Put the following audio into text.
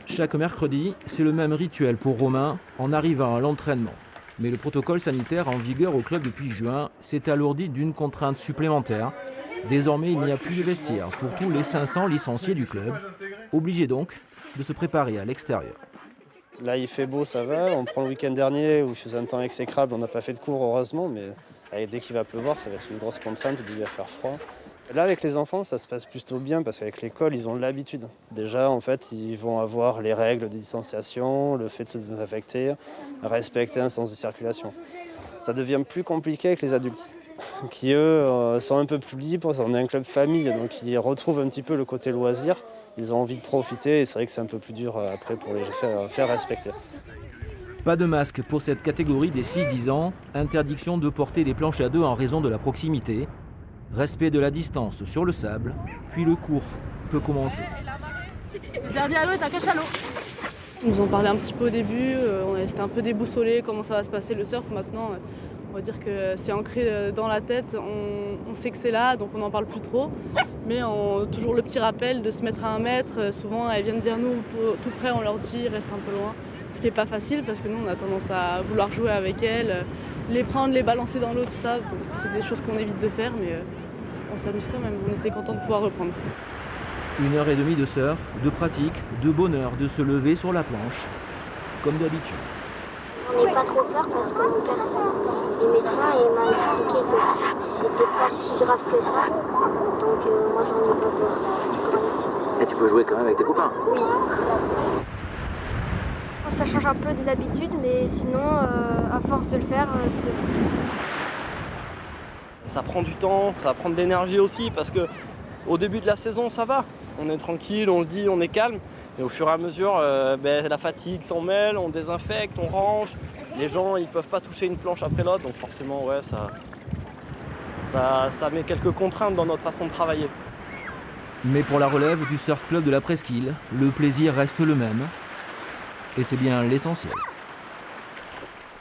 Chaque mercredi, c'est le même rituel pour Romain en arrivant à l'entraînement. Mais le protocole sanitaire en vigueur au club depuis juin s'est alourdi d'une contrainte supplémentaire. Désormais, il n'y a plus de vestiaire pour tous les 500 licenciés du club, obligés donc de se préparer à l'extérieur. Là, il fait beau, ça va. On prend le week-end dernier où il faisait un temps exécrable. On n'a pas fait de cours, heureusement, mais dès qu'il va pleuvoir, ça va être une grosse contrainte. Il va faire froid. Là, avec les enfants, ça se passe plutôt bien parce qu'avec l'école, ils ont l'habitude. Déjà, en fait, ils vont avoir les règles de distanciation, le fait de se désinfecter, respecter un sens de circulation. Ça devient plus compliqué avec les adultes, qui eux sont un peu plus libres. On est un club famille, donc ils retrouvent un petit peu le côté loisir. Ils ont envie de profiter et c'est vrai que c'est un peu plus dur après pour les faire respecter. Pas de masque pour cette catégorie des 6-10 ans, interdiction de porter les planches à deux en raison de la proximité, respect de la distance sur le sable, puis le cours peut commencer. Le gardien à l'eau est un cache à l'eau. Ils nous en parlaient un petit peu au début, on était un peu déboussolés, comment ça va se passer le surf. Maintenant, on va dire que c'est ancré dans la tête, on sait que c'est là, donc on n'en parle plus trop. Mais toujours le petit rappel de se mettre à 1 mètre. Souvent, elles viennent vers nous tout près, on leur dit reste un peu loin. Ce qui n'est pas facile parce que nous, on a tendance à vouloir jouer avec elles, les prendre, les balancer dans l'eau, tout ça. Donc c'est des choses qu'on évite de faire, mais on s'amuse quand même. On était contents de pouvoir reprendre. 1h30 de surf, de pratique, de bonheur de se lever sur la planche, comme d'habitude. J'en ai pas trop peur parce que mon père, les médecins, m'a expliqué que c'était pas si grave que ça. Donc moi j'en ai pas peur. Et tu peux jouer quand même avec tes copains? Oui. Ça change un peu des habitudes, mais sinon, à force de le faire, c'est bon. Ça prend du temps, ça prend de l'énergie aussi parce que au début de la saison ça va. On est tranquille, on le dit, on est calme. Et au fur et à mesure, la fatigue s'en mêle, on désinfecte, on range. Les gens, ils peuvent pas toucher une planche après l'autre, donc forcément, ouais, ça met quelques contraintes dans notre façon de travailler. Mais pour la relève du surf club de la Presqu'île, le plaisir reste le même. Et c'est bien l'essentiel.